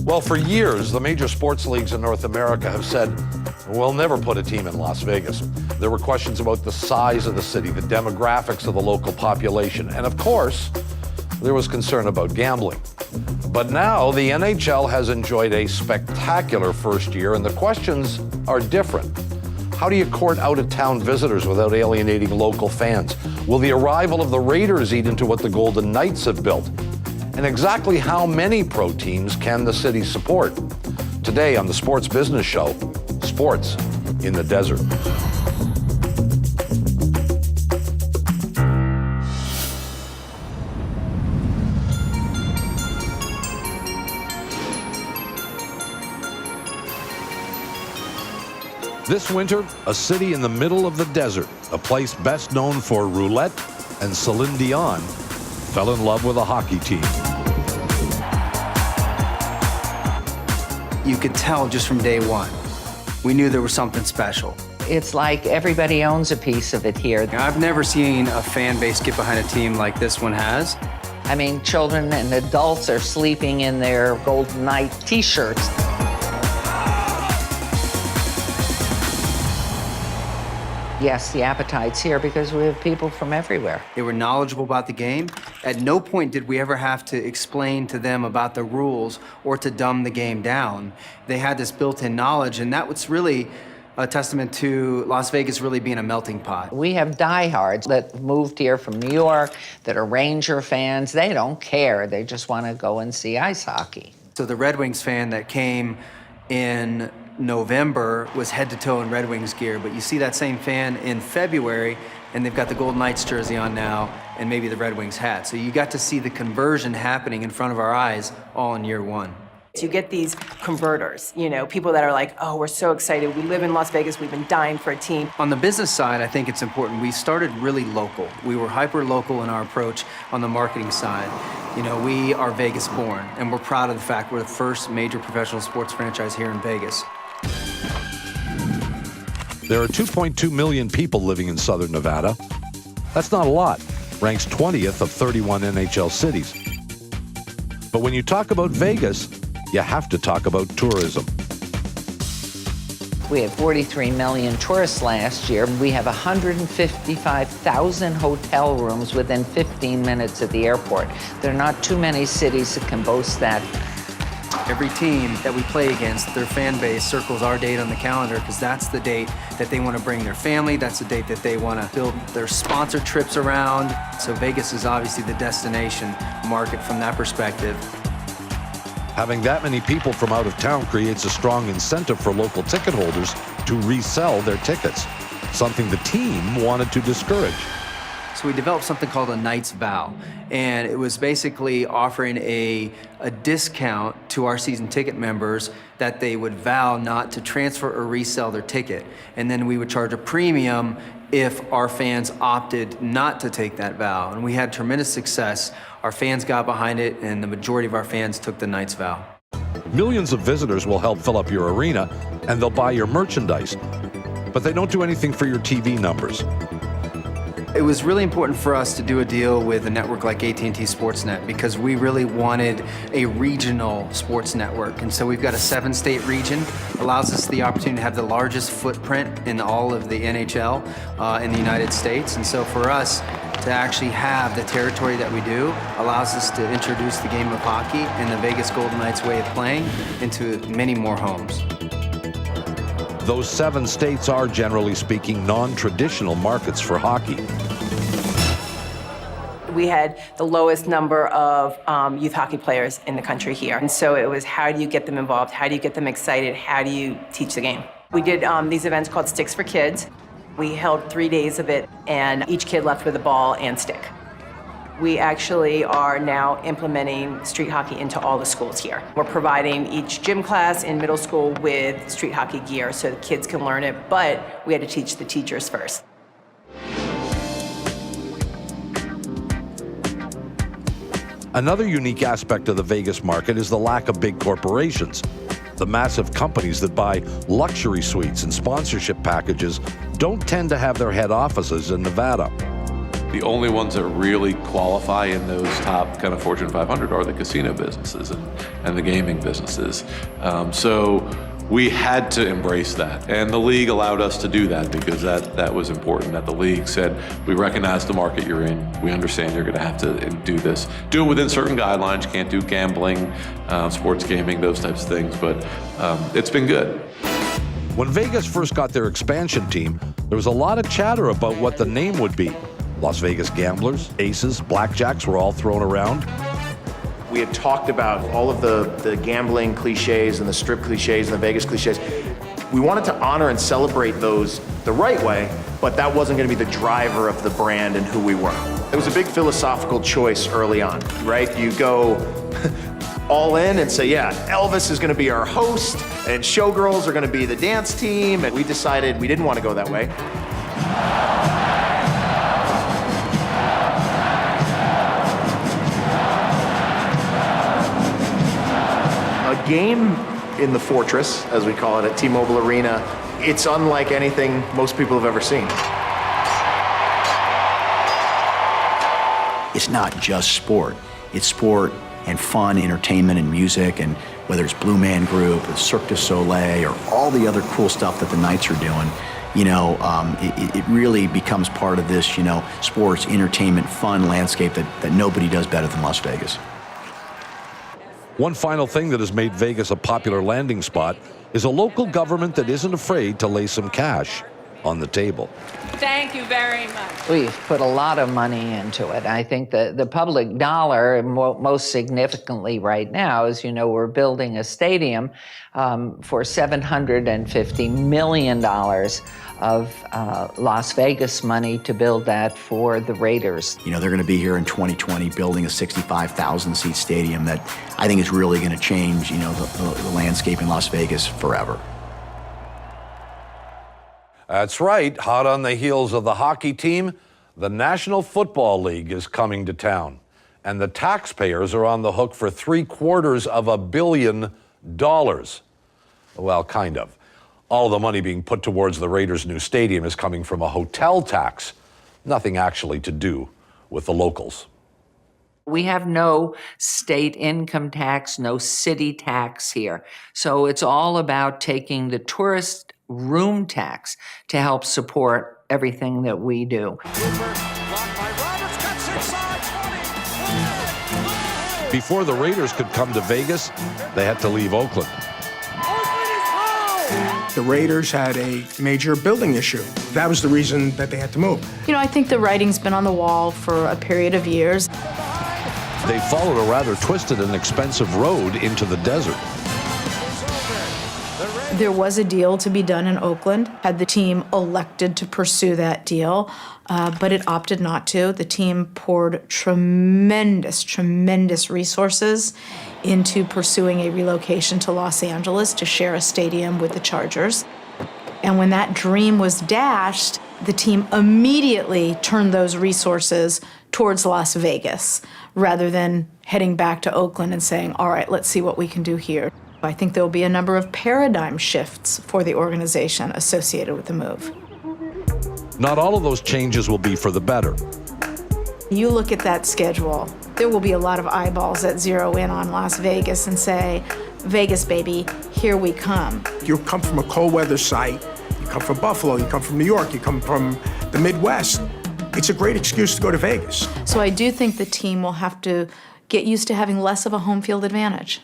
Well, for years, the major sports leagues in North America have said, we'll never put a team in Las Vegas. There were questions about the size of the city, the demographics of the local population, and of course, there was concern about gambling. But now the NHL has enjoyed a spectacular first year, and the questions are different. How do you court out-of-town visitors without alienating local fans? Will the arrival of the Raiders eat into what the Golden Knights have built? And exactly how many pro teams can the city support? Today on the Sports Business Show, sports in the desert. This winter, a city in the middle of the desert, a place best known for roulette, and Celine Dion fell in love with a hockey team. You could tell just from day one. We knew there was something special. It's like everybody owns a piece of it here. I've never seen a fan base get behind a team like this one has. I mean, children and adults are sleeping in their Golden Knight t-shirts. Yes, the appetite's here because we have people from everywhere. They were knowledgeable about the game. At no point did we ever have to explain to them about the rules or to dumb the game down. They had this built-in knowledge, and that was really a testament to Las Vegas really being a melting pot. We have diehards that moved here from New York that are Ranger fans. They don't care. They just want to go and see ice hockey. So the Red Wings fan that came in November was head to toe in Red Wings gear, but you see that same fan in February and they've got the Golden Knights jersey on now and maybe the Red Wings hat. So you got to see the conversion happening in front of our eyes all in year one. You get these converters, you know, people that are like, oh, we're so excited. We live in Las Vegas. We've been dying for a team. On the business side, I think it's important. We started really local. We were hyper-local in our approach on the marketing side. You know, we are Vegas born, and we're proud of the fact we're the first major professional sports franchise here in Vegas. There are 2.2 million people living in Southern Nevada. That's not a lot. Ranks 20th of 31 NHL cities. But when you talk about Vegas, you have to talk about tourism. We had 43 million tourists last year. We have 155,000 hotel rooms within 15 minutes of the airport. There are not too many cities that can boast that. Every team that we play against, their fan base circles our date on the calendar because that's the date that they want to bring their family. That's the date that they want to build their sponsor trips around. So Vegas is obviously the destination market from that perspective. Having that many people from out of town creates a strong incentive for local ticket holders to resell their tickets, something the team wanted to discourage. So we developed something called a Knight's Vow, and it was basically offering a discount to our season ticket members that they would vow not to transfer or resell their ticket. And then we would charge a premium if our fans opted not to take that vow. And we had tremendous success. Our fans got behind it, and the majority of our fans took the Knight's Vow. Millions of visitors will help fill up your arena, and they'll buy your merchandise. But they don't do anything for your TV numbers. It was really important for us to do a deal with a network like AT&T Sportsnet because we really wanted a regional sports network. And so we've got a 7-state region, allows us the opportunity to have the largest footprint in all of the NHL in the United States. And so for us to actually have the territory that we do allows us to introduce the game of hockey and the Vegas Golden Knights way of playing into many more homes. Those 7 states are, generally speaking, non-traditional markets for hockey. We had the lowest number of youth hockey players in the country here. And so it was, how do you get them involved? How do you get them excited? How do you teach the game? We did these events called Sticks for Kids. We held 3 days of it, and each kid left with a ball and stick. We actually are now implementing street hockey into all the schools here. We're providing each gym class in middle school with street hockey gear so the kids can learn it, but we had to teach the teachers first. Another unique aspect of the Vegas market is the lack of big corporations. The massive companies that buy luxury suites and sponsorship packages don't tend to have their head offices in Nevada. The only ones that really qualify in those top kind of Fortune 500 are the casino businesses and the gaming businesses. So we had to embrace that. And the league allowed us to do that because that was important, that the league said, we recognize the market you're in. We understand you're gonna have to do this. Do it within certain guidelines. You can't do gambling, sports gaming, those types of things, but it's been good. When Vegas first got their expansion team, there was a lot of chatter about what the name would be. Las Vegas Gamblers, Aces, Blackjacks were all thrown around. We had talked about all of the gambling cliches and the strip cliches and the Vegas cliches. We wanted to honor and celebrate those the right way, but that wasn't going to be the driver of the brand and who we were. It was a big philosophical choice early on, right? You go all in and say, yeah, Elvis is going to be our host and Showgirls are going to be the dance team, and we decided we didn't want to go that way. A game in the Fortress, as we call it at T-Mobile Arena, it's unlike anything most people have ever seen. It's not just sport. It's sport and fun, entertainment and music, and whether it's Blue Man Group or Cirque du Soleil or all the other cool stuff that the Knights are doing, it really becomes part of this, sports, entertainment, fun landscape that nobody does better than Las Vegas. One final thing that has made Vegas a popular landing spot is a local government that isn't afraid to lay some cash on the table. Thank you very much. We've put a lot of money into it. I think the public dollar, most significantly right now, as you know, we're building a stadium for $750 million of Las Vegas money to build that for the Raiders. They're going to be here in 2020 building a 65,000-seat stadium that I think is really going to change, the landscape in Las Vegas forever. That's right. Hot on the heels of the hockey team, the National Football League is coming to town. And the taxpayers are on the hook for $750 million. Well, kind of. All the money being put towards the Raiders' new stadium is coming from a hotel tax. Nothing actually to do with the locals. We have no state income tax, no city tax here. So it's all about taking the tourist room tax to help support everything that we do. Before the Raiders could come to Vegas, they had to leave Oakland. The Raiders had a major building issue. That was the reason that they had to move. I think the writing's been on the wall for a period of years. They followed a rather twisted and expensive road into the desert. There was a deal to be done in Oakland, had the team elected to pursue that deal, but it opted not to. The team poured tremendous resources into pursuing a relocation to Los Angeles to share a stadium with the Chargers. And when that dream was dashed, the team immediately turned those resources towards Las Vegas, rather than heading back to Oakland and saying, all right, let's see what we can do here. I think there will be a number of paradigm shifts for the organization associated with the move. Not all of those changes will be for the better. You look at that schedule, there will be a lot of eyeballs that zero in on Las Vegas and say, Vegas, baby, here we come. You come from a cold weather site, you come from Buffalo, you come from New York, you come from the Midwest. It's a great excuse to go to Vegas. So I do think the team will have to get used to having less of a home field advantage.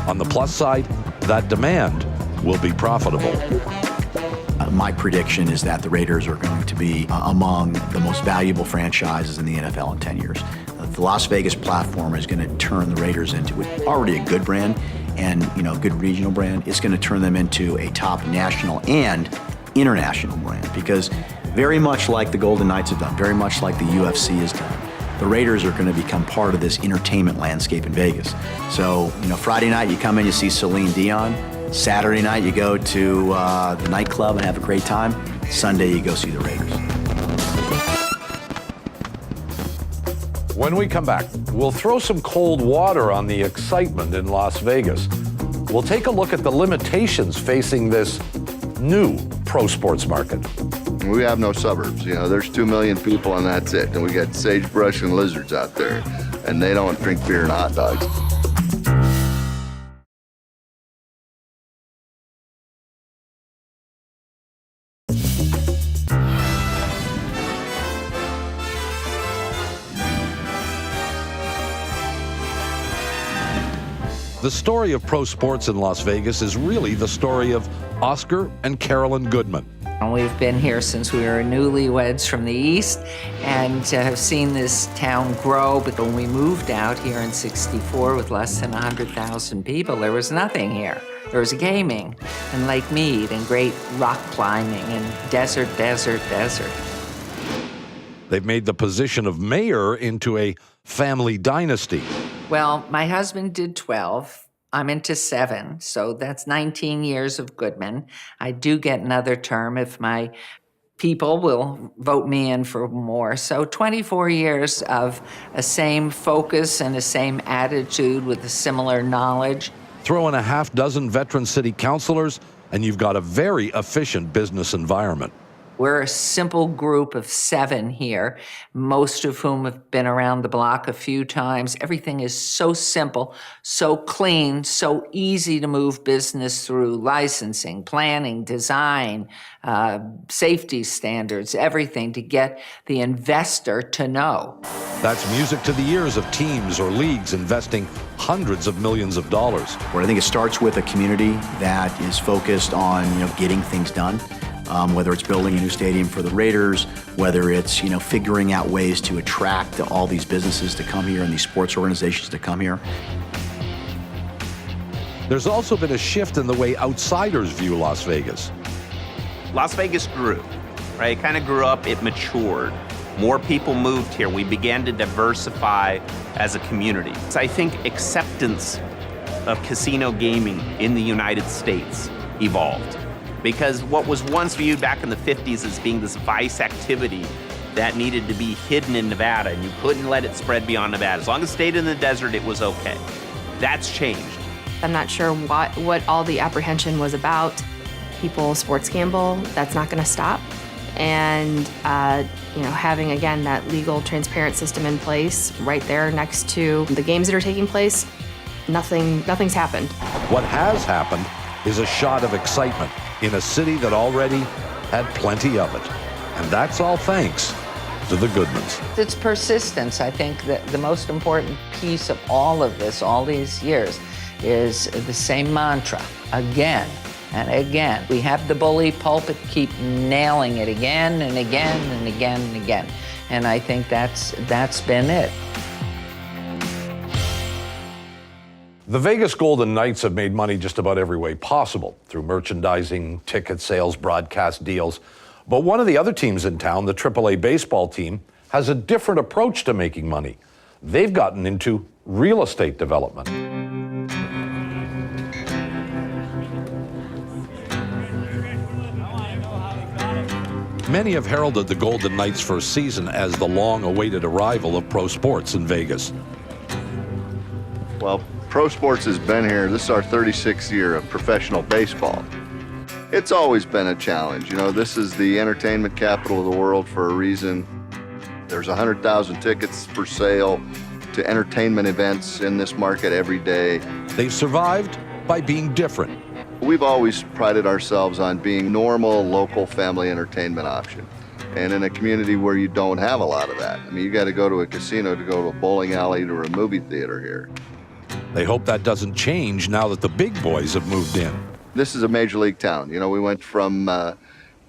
On the plus side, that demand will be profitable. My prediction is that the Raiders are going to be among the most valuable franchises in the NFL in 10 years. The Las Vegas platform is going to turn the Raiders into already a good brand and a good regional brand. It's going to turn them into a top national and international brand, because very much like the Golden Knights have done, very much like the UFC has done, the Raiders are going to become part of this entertainment landscape in Vegas. So, Friday night you come in, you see Celine Dion. Saturday night you go to the nightclub and have a great time. Sunday you go see the Raiders. When we come back, we'll throw some cold water on the excitement in Las Vegas. We'll take a look at the limitations facing this new pro sports market. We have no suburbs. You know, there's 2 million people and that's it. And we got sagebrush and lizards out there, and they don't drink beer and hot dogs. The story of pro sports in Las Vegas is really the story of Oscar and Carolyn Goodman. We've been here since we were newlyweds from the East and have seen this town grow. But when we moved out here in '64 with less than 100,000 people, there was nothing here. There was gaming and Lake Mead and great rock climbing and desert. They've made the position of mayor into a family dynasty. Well, my husband did 12. I'm into 7, so that's 19 years of Goodman. I do get another term if my people will vote me in for more. So 24 years of a same focus and a same attitude with a similar knowledge. Throw in a half-dozen veteran city councilors, and you've got a very efficient business environment. We're a simple group of 7 here, most of whom have been around the block a few times. Everything is so simple, so clean, so easy to move business through: licensing, planning, design, safety standards, everything to get the investor to know. That's music to the ears of teams or leagues investing hundreds of millions of dollars. Where I think it starts with a community that is focused on, getting things done. Whether it's building a new stadium for the Raiders, whether it's, figuring out ways to attract all these businesses to come here and these sports organizations to come here. There's also been a shift in the way outsiders view Las Vegas. Las Vegas grew, right? It kind of grew up, it matured. More people moved here. We began to diversify as a community. So I think acceptance of casino gaming in the United States evolved. Because what was once viewed back in the 50s as being this vice activity that needed to be hidden in Nevada, and you couldn't let it spread beyond Nevada. As long as it stayed in the desert, it was okay. That's changed. I'm not sure what all the apprehension was about. People sports gamble, that's not gonna stop. And having, again, that legal, transparent system in place right there next to the games that are taking place, nothing's happened. What has happened is a shot of excitement in a city that already had plenty of it. And that's all thanks to the Goodmans. It's persistence. I think that the most important piece of all of this, all these years, is the same mantra, again and again. We have the bully pulpit, keep nailing it again and again and again and again. And I think that's been it. The Vegas Golden Knights have made money just about every way possible, through merchandising, ticket sales, broadcast deals. But one of the other teams in town, the AAA baseball team, has a different approach to making money. They've gotten into real estate development. Many have heralded the Golden Knights' first season as the long-awaited arrival of pro sports in Vegas. Well, pro sports has been here. This is our 36th year of professional baseball. It's always been a challenge. This is the entertainment capital of the world for a reason. There's 100,000 tickets for sale to entertainment events in this market every day. They've survived by being different. We've always prided ourselves on being normal, local family entertainment option. And in a community where you don't have a lot of that. You got to go to a casino to go to a bowling alley to a movie theater here. They hope that doesn't change now that the big boys have moved in. This is a major league town. We went from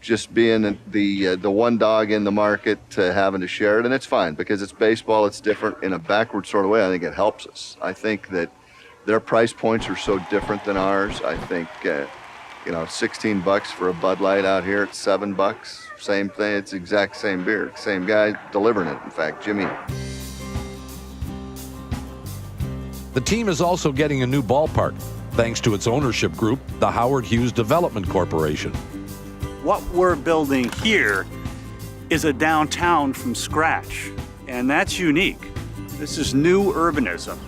just being the one dog in the market to having to share it, and it's fine because it's baseball. It's different in a backward sort of way. I think it helps us. I think that their price points are so different than ours. I think $16 for a Bud Light out here. It's $7. Same thing. It's the exact same beer. Same guy delivering it. In fact, Jimmy. The team is also getting a new ballpark, thanks to its ownership group, the Howard Hughes Development Corporation. What we're building here is a downtown from scratch, and that's unique. This is new urbanism.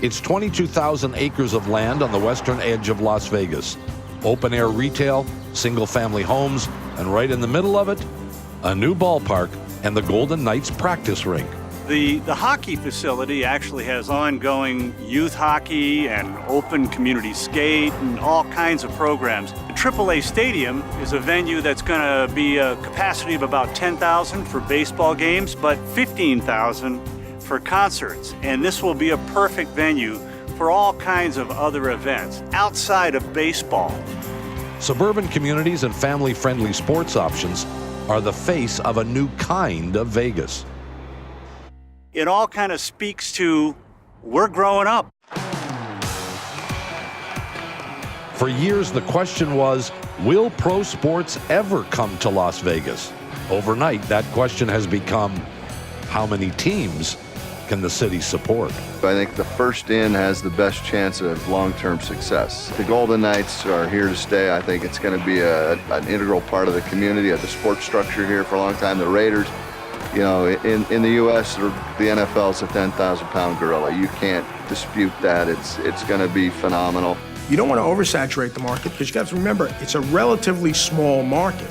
It's 22,000 acres of land on the western edge of Las Vegas. Open-air retail, single-family homes, and right in the middle of it, a new ballpark and the Golden Knights practice rink. The hockey facility actually has ongoing youth hockey and open community skate and all kinds of programs. The AAA Stadium is a venue that's going to be a capacity of about 10,000 for baseball games, but 15,000 for concerts. And this will be a perfect venue for all kinds of other events outside of baseball. Suburban communities and family-friendly sports options are the face of a new kind of Vegas. It all kind of speaks to we're growing up. For years, the question was, will pro sports ever come to Las Vegas? Overnight, that question has become, how many teams can the city support? I think the first in has the best chance of long-term success. The Golden Knights are here to stay. I think it's going to be an integral part of the community, of the sports structure here for a long time. The Raiders, you know, in the U.S., the NFL is a 10,000-pound gorilla. You can't dispute that. It's going to be phenomenal. You don't want to oversaturate the market because you have to remember, it's a relatively small market.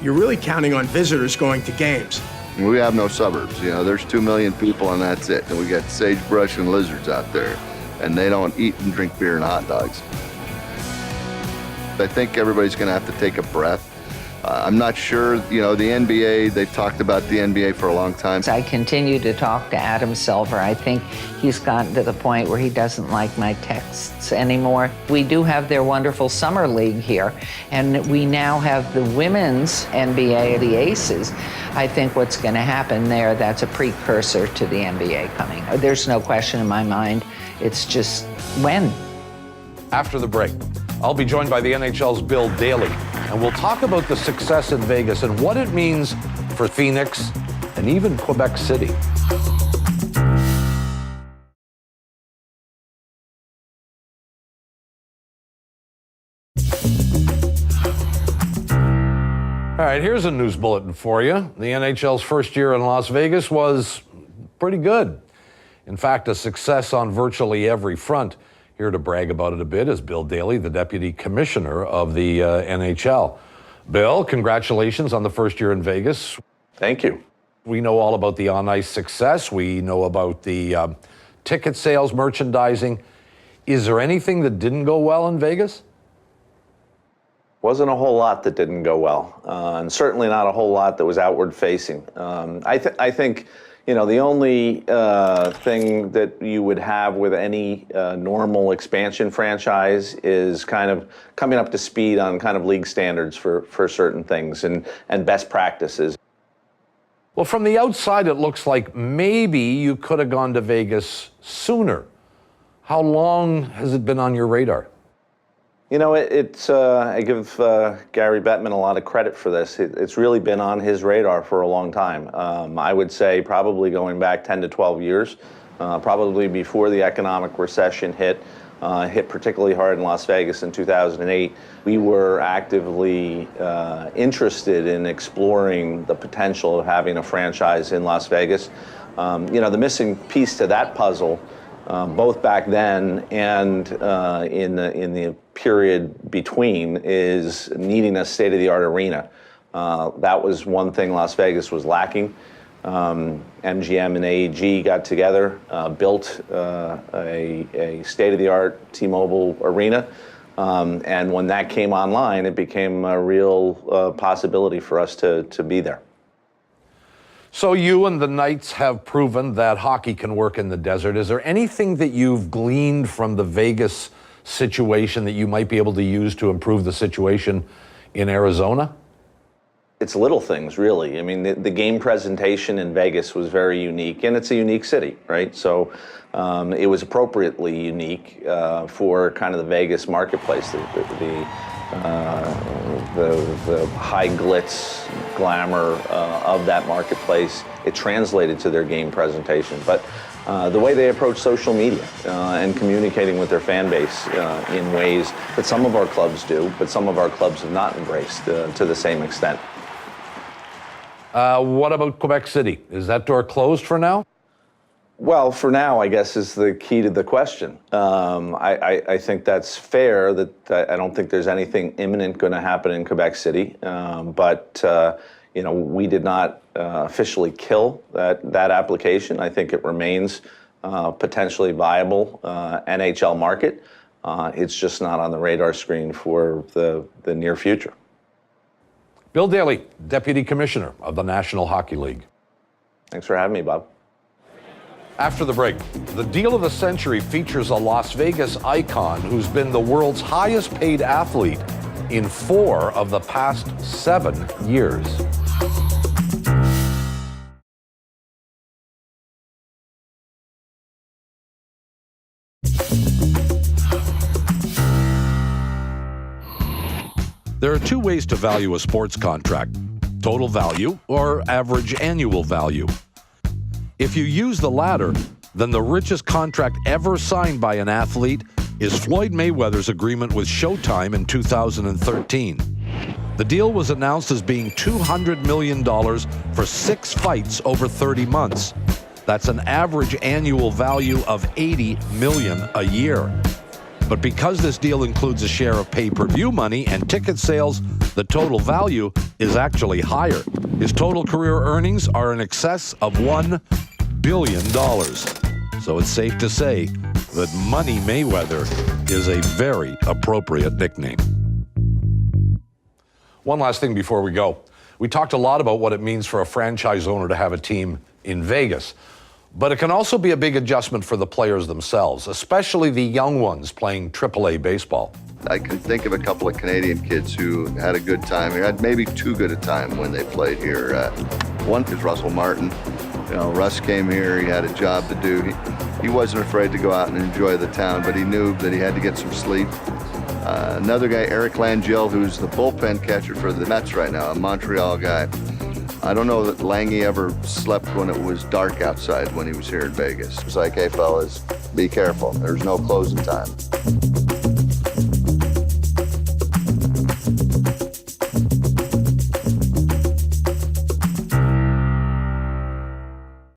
You're really counting on visitors going to games. We have no suburbs. You know, there's 2 million people and that's it. And we got sagebrush and lizards out there. And they don't eat and drink beer and hot dogs. I think everybody's going to have to take a breath. I'm not sure, you know, the NBA, they've talked about the NBA for a long time. I continue to talk to Adam Silver. I think he's gotten to the point where he doesn't like my texts anymore. We do have their wonderful summer league here, and we now have the women's NBA, the Aces. I think what's going to happen there, that's a precursor to the NBA coming. There's no question in my mind. It's just when. After the break, I'll be joined by the NHL's Bill Daly, and we'll talk about the success in Vegas and what it means for Phoenix and even Quebec City. All right, here's a news bulletin for you. The NHL's first year in Las Vegas was pretty good. In fact, a success on virtually every front. Here to brag about it a bit is Bill Daly, the Deputy Commissioner of the NHL. Bill, congratulations on the first year in Vegas. Thank you. We know all about the on-ice success. We know about the ticket sales, merchandising. Is there anything that didn't go well in Vegas? Wasn't a whole lot that didn't go well, and certainly not a whole lot that was outward facing. I think, you know, the only thing that you would have with any normal expansion franchise is kind of coming up to speed on kind of league standards for certain things and best practices. Well, from the outside, it looks like maybe you could have gone to Vegas sooner. How long has it been on your radar? You know, I give Gary Bettman a lot of credit for this. It's really been on his radar for a long time. I would say probably going back 10 to 12 years, probably before the economic recession hit particularly hard in Las Vegas in 2008. We were actively interested in exploring the potential of having a franchise in Las Vegas. You know, the missing piece to that puzzle, both back then and in the period between, is needing a state-of-the-art arena. That was one thing Las Vegas was lacking. MGM and AEG got together, built a state-of-the-art T-Mobile arena, and when that came online, it became a real possibility for us to be there. So you and the Knights have proven that hockey can work in the desert. Is there anything that you've gleaned from the Vegas situation that you might be able to use to improve the situation in Arizona? It's little things, really. I mean, the game presentation in Vegas was very unique, and it's a unique city, right? So it was appropriately unique for kind of the Vegas marketplace. The high glitz glamour of that marketplace, it translated to their game presentation. But the way they approach social media and communicating with their fan base in ways that some of our clubs do, but some of our clubs have not embraced to the same extent. What about Quebec City? Is that door closed for now? Well, for now, I guess is the key to the question. I think that's fair. That I don't think there's anything imminent going to happen in Quebec City, but we did not officially kill that application. I think it remains potentially viable NHL market. It's just not on the radar screen for the near future. Bill Daly, Deputy Commissioner of the National Hockey League. Thanks for having me, Bob. After the break, the deal of the century features a Las Vegas icon who's been the world's highest paid athlete in 4 of the past 7 years. There are 2 ways to value a sports contract: total value or average annual value. If you use the latter, then the richest contract ever signed by an athlete is Floyd Mayweather's agreement with Showtime in 2013. The deal was announced as being $200 million for 6 fights over 30 months. That's an average annual value of $80 million a year. But because this deal includes a share of pay-per-view money and ticket sales, the total value is actually higher. His total career earnings are in excess of $1 billion. So it's safe to say that Money Mayweather is a very appropriate nickname. One last thing before we go. We talked a lot about what it means for a franchise owner to have a team in Vegas. But it can also be a big adjustment for the players themselves, especially the young ones playing AAA baseball. I can think of a couple of Canadian kids who had a good time here, had maybe too good a time when they played here. One is Russell Martin. Russ came here, he had a job to do. He wasn't afraid to go out and enjoy the town, but he knew that he had to get some sleep. Another guy, Eric Langell, who's the bullpen catcher for the Mets right now, a Montreal guy. I don't know that Langy ever slept when it was dark outside when he was here in Vegas. It's like, hey, fellas, be careful. There's no closing time.